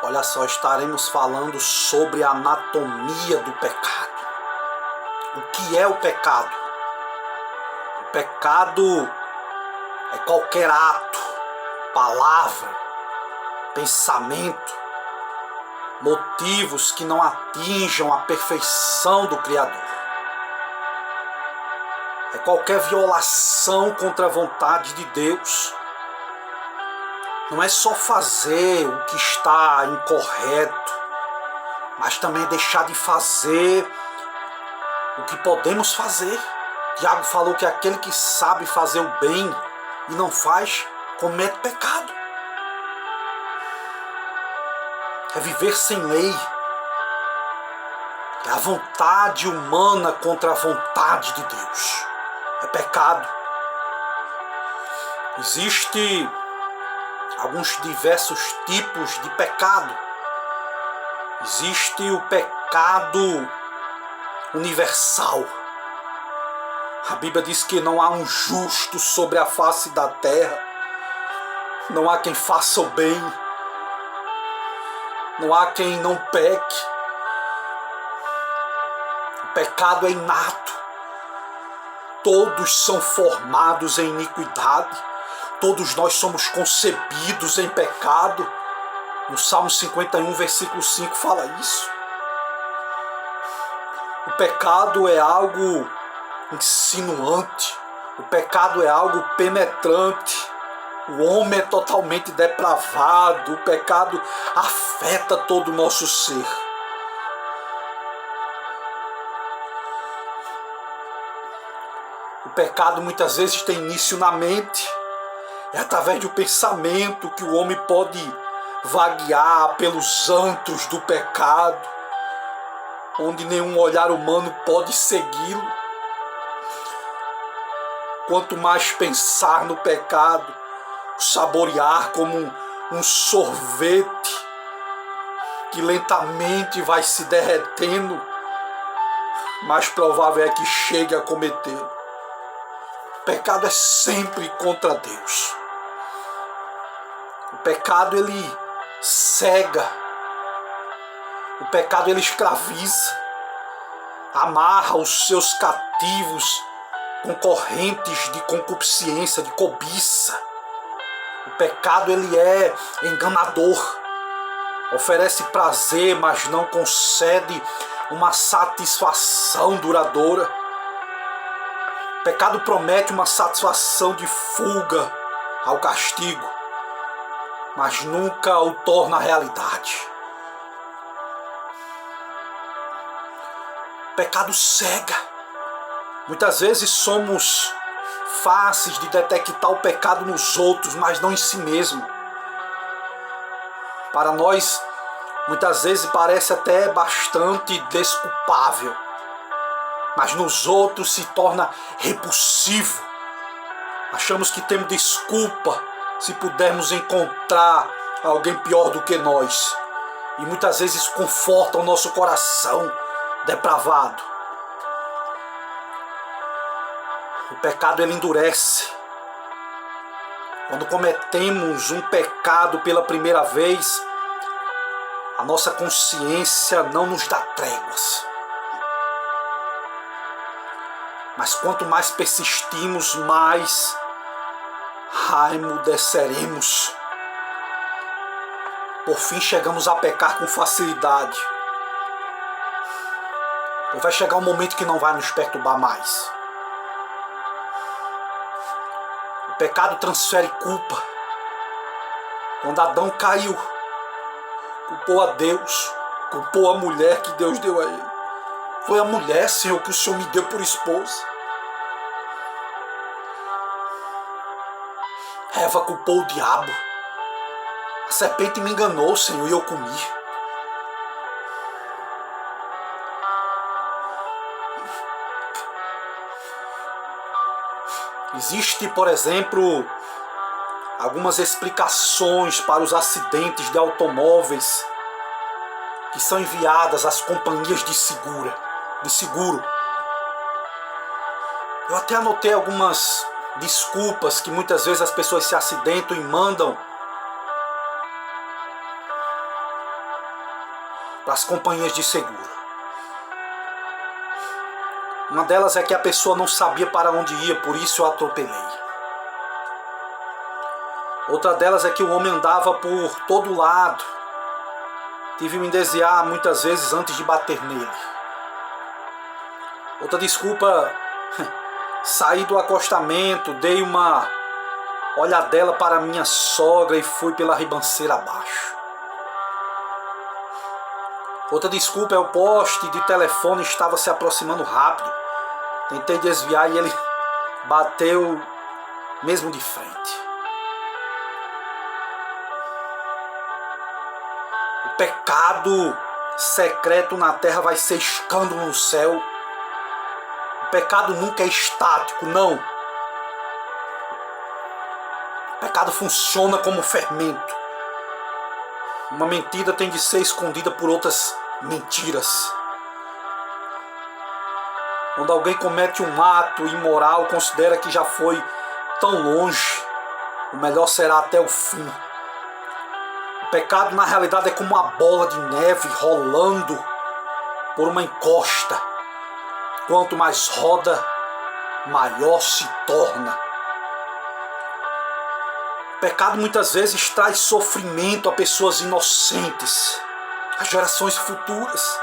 Olha só, estaremos falando sobre a anatomia do pecado. O que é o pecado? O pecado é qualquer ato, palavra, pensamento, motivos que não atinjam a perfeição do Criador. É qualquer violação contra a vontade de Deus. Não é só fazer o que está incorreto, mas também deixar de fazer o que podemos fazer. Tiago falou que aquele que sabe fazer o bem e não faz, comete pecado. É viver sem lei. É a vontade humana contra a vontade de Deus. É pecado. Existem alguns diversos tipos de pecado. Existe o pecado universal. A Bíblia diz que não há um justo sobre a face da terra. Não há quem faça o bem. Não há quem não peque. O pecado é inato. Todos são formados em iniquidade. Todos nós somos concebidos em pecado. No Salmo 51, versículo 5 fala isso. O pecado é algo insinuante. O pecado é algo penetrante. O homem é totalmente depravado. O pecado afeta todo o nosso ser. O pecado muitas vezes tem início na mente. É através do pensamento que o homem pode vaguear pelos antros do pecado, onde nenhum olhar humano pode segui-lo. Quanto mais pensar no pecado, saborear como um sorvete que lentamente vai se derretendo, mais provável é que chegue a cometê-lo. O pecado é sempre contra Deus. O pecado ele cega. O pecado ele escraviza. Amarra os seus cativos com correntes de concupiscência, de cobiça. O pecado ele é enganador. Oferece prazer, mas não concede uma satisfação duradoura. O pecado promete uma satisfação de fuga ao castigo, mas nunca o torna realidade. O pecado cega. Muitas vezes somos fáceis de detectar o pecado nos outros, mas não em si mesmo. Para nós, muitas vezes parece até bastante desculpável, mas nos outros se torna repulsivo. Achamos que temos desculpa se pudermos encontrar alguém pior do que nós. E muitas vezes conforta o nosso coração depravado. O pecado ele endurece. Quando cometemos um pecado pela primeira vez, a nossa consciência não nos dá tréguas. Mas quanto mais persistimos, mais emudeceremos. Por fim, chegamos a pecar com facilidade. E vai chegar um momento que não vai nos perturbar mais. O pecado transfere culpa. Quando Adão caiu, culpou a Deus, culpou a mulher que Deus deu a ele. Foi a mulher, Senhor, que o Senhor me deu por esposa. Eva culpou o diabo. A serpente me enganou, Senhor, e eu comi. Existe, por exemplo, algumas explicações para os acidentes de automóveis que são enviadas às companhias de seguro. Eu até anotei algumas desculpas que muitas vezes as pessoas se acidentam e mandam. para as companhias de seguro. Uma delas é que a pessoa não sabia para onde ia, por isso eu atropelei. Outra delas é que o homem andava por todo lado. Tive que me desviar muitas vezes antes de bater nele. Outra desculpa, saí do acostamento, dei uma olhadela para minha sogra e fui pela ribanceira abaixo. Outra desculpa é o poste de telefone estava se aproximando rápido. Tentei desviar e ele bateu mesmo de frente. O pecado secreto na terra vai ser escândalo no céu. O pecado nunca é estático, não. O pecado funciona como fermento. Uma mentira tem de ser escondida por outras mentiras. Quando alguém comete um ato imoral, considera que já foi tão longe, o melhor será até o fim. O pecado na realidade é como uma bola de neve rolando por uma encosta. Quanto mais roda, maior se torna. O pecado muitas vezes traz sofrimento a pessoas inocentes, a gerações futuras.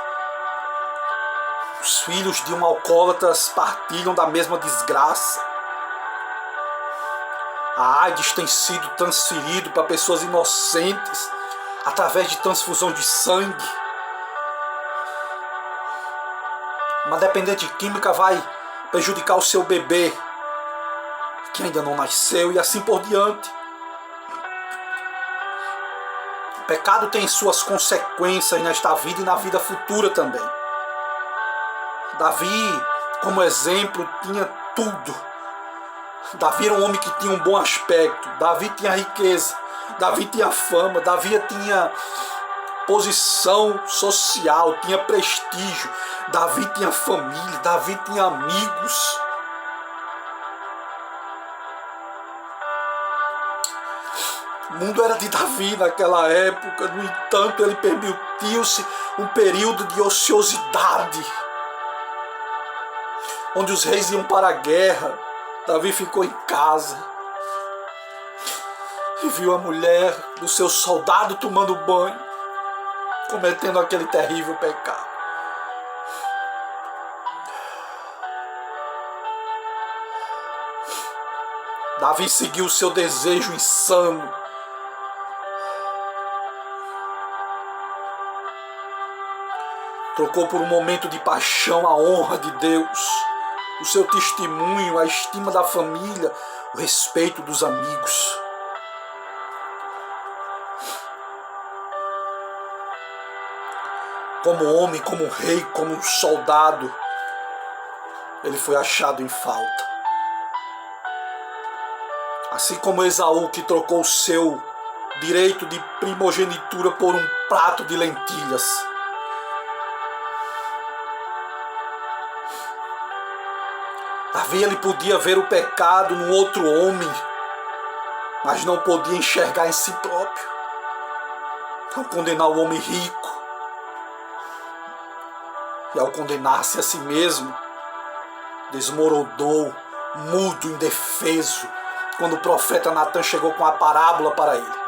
Os filhos de um alcoólatra partilham da mesma desgraça. A AIDS tem sido transferido para pessoas inocentes através de transfusão de sangue. Uma dependente química vai prejudicar o seu bebê, que ainda não nasceu, e assim por diante. O pecado tem suas consequências nesta vida e na vida futura também. Davi, como exemplo, tinha tudo. Davi era um homem que tinha um bom aspecto. Davi tinha riqueza. Davi tinha fama. Davi tinha posição social, tinha prestígio. Davi tinha família. Davi tinha amigos. O mundo era de Davi naquela época. No entanto, ele permitiu-se um período de ociosidade, onde os reis iam para a guerra. Davi ficou em casa e viu a mulher do seu soldado tomando banho, cometendo aquele terrível pecado. Davi seguiu o seu desejo insano. Trocou por um momento de paixão a honra de Deus, o seu testemunho, a estima da família, o respeito dos amigos. Como homem, como rei, como soldado, ele foi achado em falta. Assim como Esaú, que trocou o seu direito de primogenitura por um prato de lentilhas. Davi, ele podia ver o pecado no outro homem, mas não podia enxergar em si próprio. Ao condenar o homem rico, e ao condenar-se a si mesmo, desmoronou, mudo, indefeso, quando o profeta Natan chegou com a parábola para ele.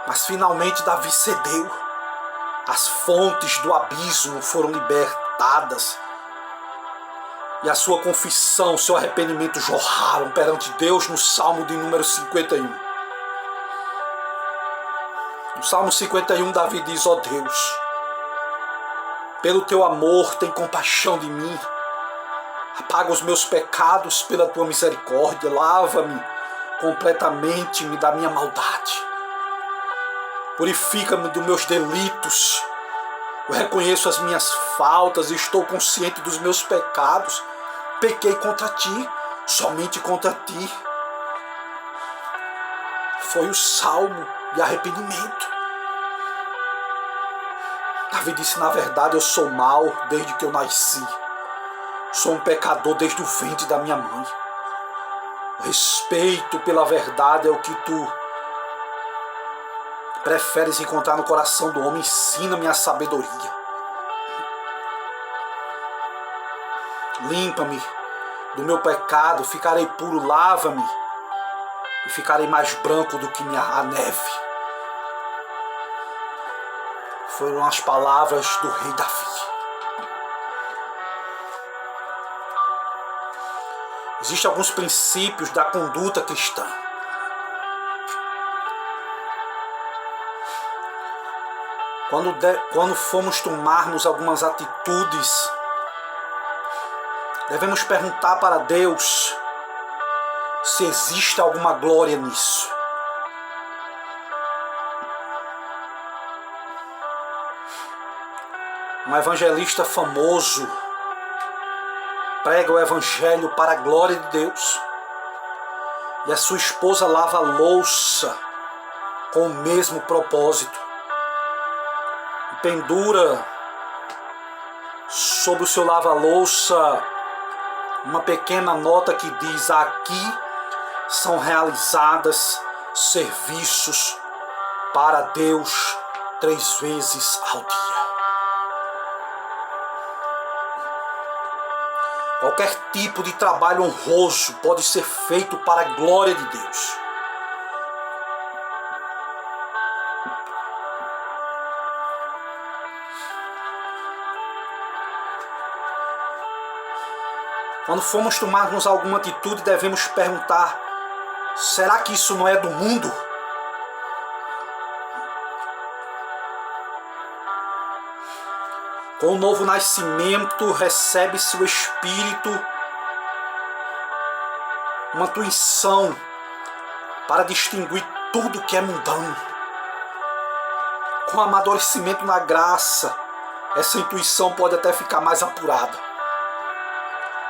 Mas finalmente Davi cedeu. As fontes do abismo foram libertadas. E a sua confissão, seu arrependimento jorraram perante Deus no Salmo de número 51. No Salmo 51, Davi diz: ó Deus, pelo teu amor tem compaixão de mim. Apaga os meus pecados pela tua misericórdia. Lava-me completamente da minha maldade. Purifica-me dos meus delitos. Eu reconheço as minhas faltas e estou consciente dos meus pecados. Pequei contra ti, somente contra ti. Foi o salmo de arrependimento. Davi disse: na verdade eu sou mau desde que eu nasci. Sou um pecador desde o ventre da minha mãe. O respeito pela verdade é o que tu preferes encontrar no coração do homem, ensina-me a sabedoria. Limpa-me do meu pecado, ficarei puro, lava-me e ficarei mais branco do que a neve. Foram as palavras do rei Davi. Existem alguns princípios da conduta cristã. Quando formos tomarmos algumas atitudes, devemos perguntar para Deus se existe alguma glória nisso. Um evangelista famoso prega o evangelho para a glória de Deus e a sua esposa lava a louça com o mesmo propósito e pendura sobre o seu lava-louça uma pequena nota que diz: aqui são realizadas serviços para Deus 3 vezes ao dia. Qualquer tipo de trabalho honroso pode ser feito para a glória de Deus. Quando formos tomarmos alguma atitude, devemos perguntar: será que isso não é do mundo? Com o novo nascimento, recebe-se o Espírito, uma intuição para distinguir tudo que é mundano. Com o amadurecimento na graça, essa intuição pode até ficar mais apurada.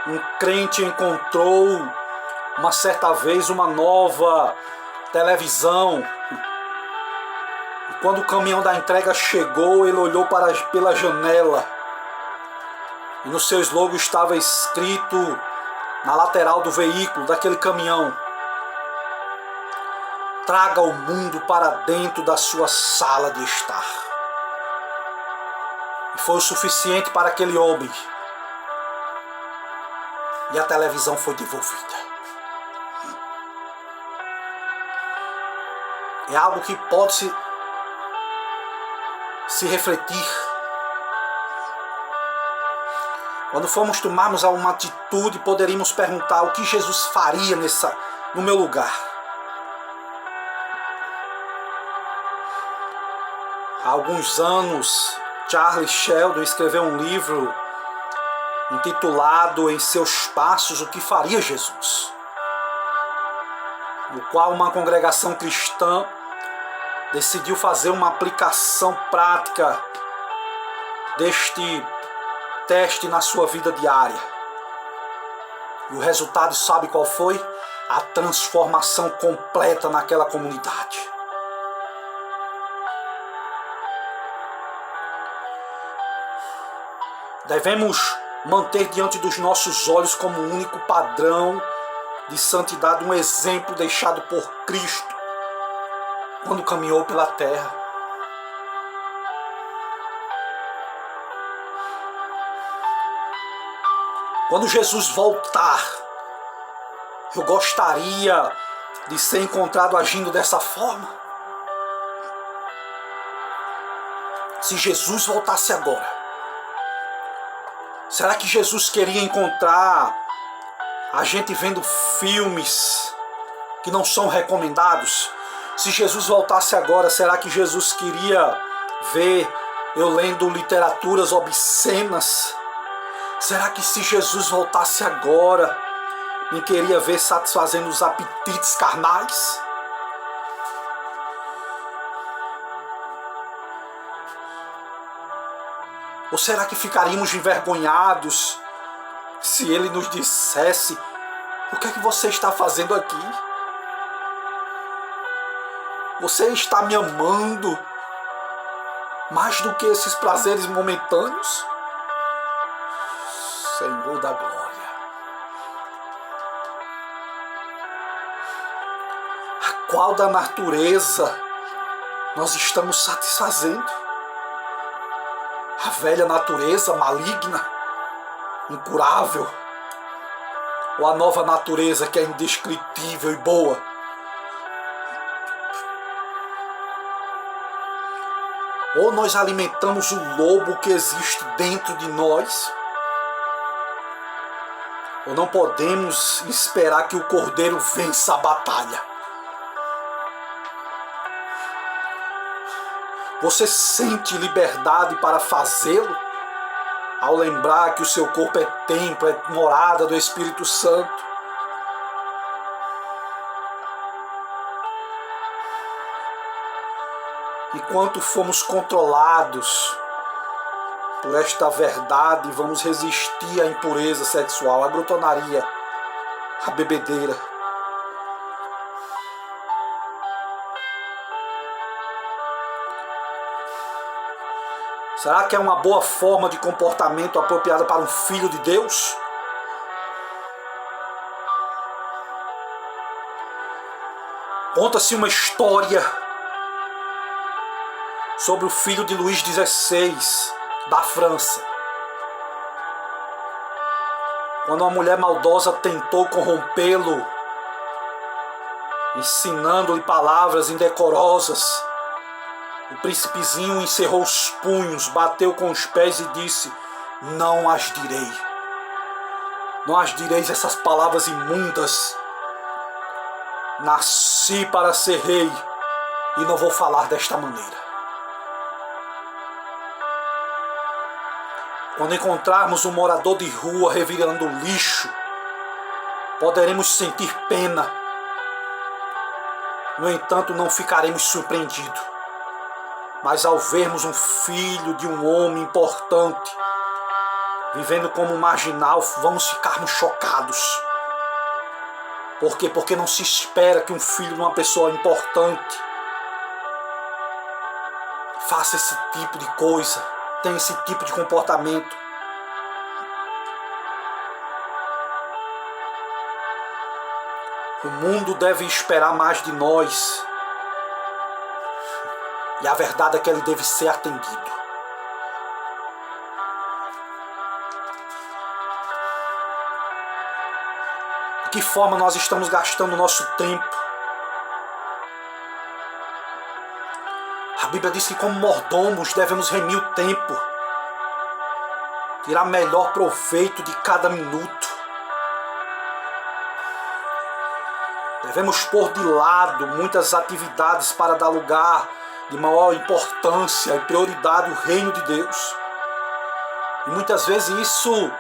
Um crente encontrou uma certa vez uma nova televisão. E quando o caminhão da entrega chegou, ele olhou pela janela. E no seu slogan estava escrito na lateral do veículo, daquele caminhão: traga o mundo para dentro da sua sala de estar. E foi o suficiente para aquele homem. E a televisão foi devolvida. É algo que pode se refletir. Quando formos tomarmos alguma atitude, poderíamos perguntar: o que Jesus faria no meu lugar? Há alguns anos, Charles Sheldon escreveu um livro intitulado Em Seus Passos, o que faria Jesus? No qual uma congregação cristã decidiu fazer uma aplicação prática deste teste na sua vida diária. E o resultado, sabe qual foi? A transformação completa naquela comunidade. Devemos manter diante dos nossos olhos como único padrão de santidade um exemplo deixado por Cristo quando caminhou pela terra. Quando Jesus voltar, eu gostaria de ser encontrado agindo dessa forma. Se Jesus voltasse agora, será que Jesus queria encontrar a gente vendo filmes que não são recomendados? Se Jesus voltasse agora, será que Jesus queria ver eu lendo literaturas obscenas? Será que se Jesus voltasse agora, me queria ver satisfazendo os apetites carnais? Ou será que ficaríamos envergonhados se Ele nos dissesse: o que é que você está fazendo aqui? Você está me amando mais do que esses prazeres momentâneos? Senhor da glória. A qual da natureza nós estamos satisfazendo a velha natureza maligna, incurável, ou a nova natureza que é indescritível e boa? Ou nós alimentamos o lobo que existe dentro de nós? Ou não podemos esperar que o cordeiro vença a batalha? Você sente liberdade para fazê-lo? Ao lembrar que o seu corpo é templo, é morada do Espírito Santo? Enquanto fomos controlados por esta verdade, vamos resistir à impureza sexual, à glutonaria, à bebedeira. Será que é uma boa forma de comportamento apropriada para um filho de Deus? Conta-se uma história sobre o filho de Luís XVI, da França. Quando uma mulher maldosa tentou corrompê-lo, ensinando-lhe palavras indecorosas, o príncipezinho encerrou os punhos, bateu com os pés e disse: não as direi. Não as direis essas palavras imundas. Nasci para ser rei e não vou falar desta maneira. Quando encontrarmos um morador de rua revirando lixo, poderemos sentir pena. No entanto, não ficaremos surpreendidos. Mas ao vermos um filho de um homem importante vivendo como um marginal, vamos ficarmos chocados. Por quê? Porque não se espera que um filho de uma pessoa importante faça esse tipo de coisa, tenha esse tipo de comportamento. O mundo deve esperar mais de nós. E a verdade é que ele deve ser atendido. De que forma nós estamos gastando o nosso tempo? A Bíblia diz que como mordomos devemos remir o tempo, tirar melhor proveito de cada minuto. Devemos pôr de lado muitas atividades para dar lugar de maior importância e prioridade ao reino de Deus. E muitas vezes isso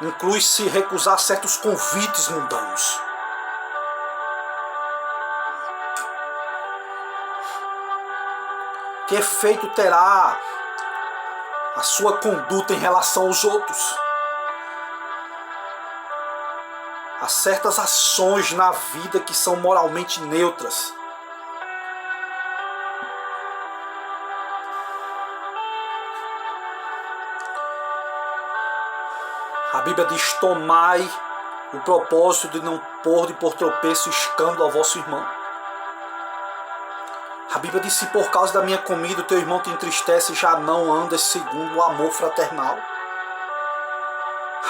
inclui-se recusar certos convites mundanos. Que efeito terá a sua conduta em relação aos outros? Há certas ações na vida que são moralmente neutras. A Bíblia diz: tomai o propósito de não pôr de por tropeço e escândalo ao vosso irmão. A Bíblia diz: se por causa da minha comida o teu irmão te entristece, já não andas segundo o amor fraternal.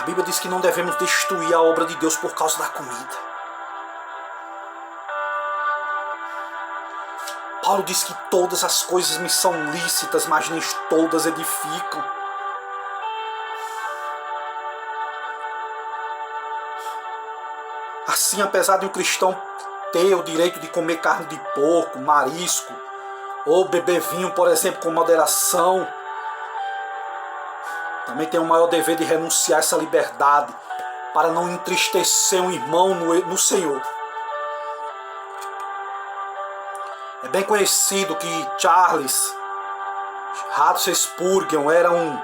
A Bíblia diz que não devemos destruir a obra de Deus por causa da comida. Paulo diz que todas as coisas me são lícitas, mas nem todas edificam. Assim, apesar de um cristão ter o direito de comer carne de porco, marisco, ou beber vinho, por exemplo, com moderação, também tem o maior dever de renunciar a essa liberdade para não entristecer um irmão no Senhor. É bem conhecido que Charles Radley Spurgeon era um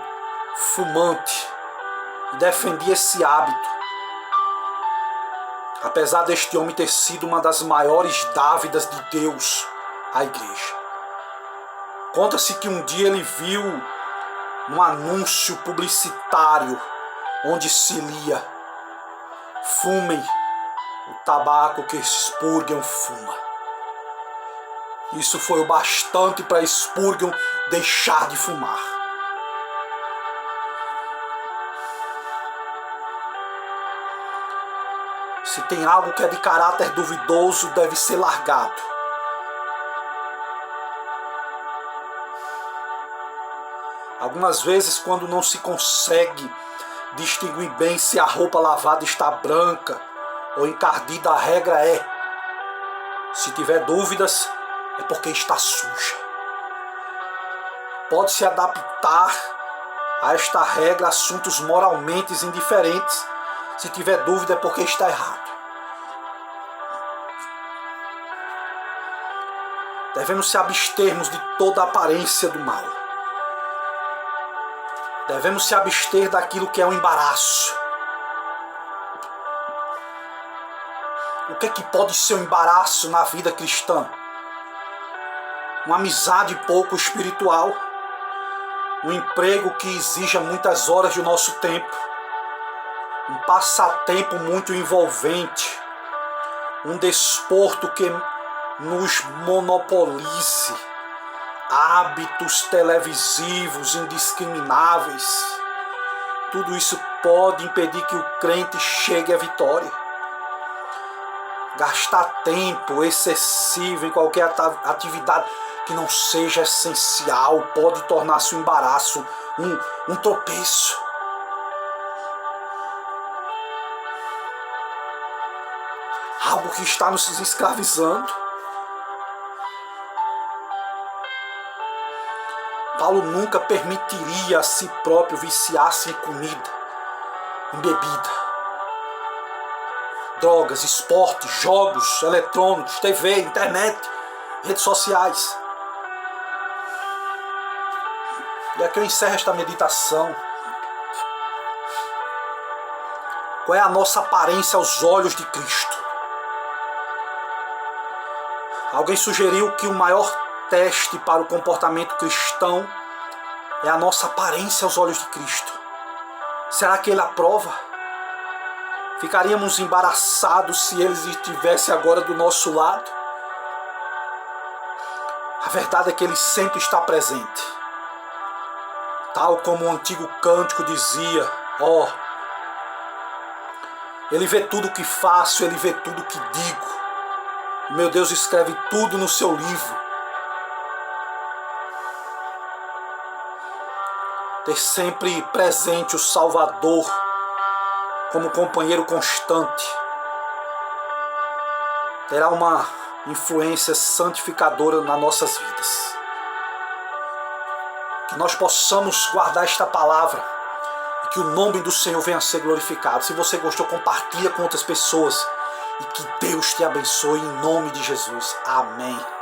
fumante e defendia esse hábito. Apesar deste homem ter sido uma das maiores dávidas de Deus à igreja. Conta-se que um dia ele viu um anúncio publicitário onde se lia: fumem o tabaco que Spurgeon fuma. Isso foi o bastante para Spurgeon deixar de fumar. Se tem algo que é de caráter duvidoso, deve ser largado. Algumas vezes, quando não se consegue distinguir bem se a roupa lavada está branca ou encardida, a regra é: se tiver dúvidas, é porque está suja. Pode-se adaptar a esta regra assuntos moralmente indiferentes. Se tiver dúvida, é porque está errado. Devemos se abstermos de toda aparência do mal. Devemos se abster daquilo que é um embaraço. O que é que pode ser um embaraço na vida cristã? Uma amizade pouco espiritual, um emprego que exija muitas horas do nosso tempo, um passatempo muito envolvente, um desporto que nos monopolize, hábitos televisivos indiscrimináveis. Tudo isso pode impedir que o crente chegue à vitória. Gastar tempo excessivo em qualquer atividade que não seja essencial pode tornar-se um embaraço, um tropeço. Algo que está nos escravizando. Paulo nunca permitiria a si próprio viciar-se em comida, em bebida, drogas, esporte, jogos eletrônicos, TV, internet, redes sociais. E aqui eu encerro esta meditação. Qual é a nossa aparência aos olhos de Cristo? Alguém sugeriu que o maior teste para o comportamento cristão é a nossa aparência aos olhos de Cristo. Será que Ele aprova? Ficaríamos embaraçados se Ele estivesse agora do nosso lado? A verdade é que Ele sempre está presente. Tal como o antigo cântico dizia: Ele vê tudo o que faço, Ele vê tudo o que digo. Meu Deus escreve tudo no seu livro. Ter sempre presente o Salvador como companheiro constante terá uma influência santificadora nas nossas vidas. Que nós possamos guardar esta palavra e que o nome do Senhor venha a ser glorificado. Se você gostou, compartilha com outras pessoas e que Deus te abençoe em nome de Jesus. Amém.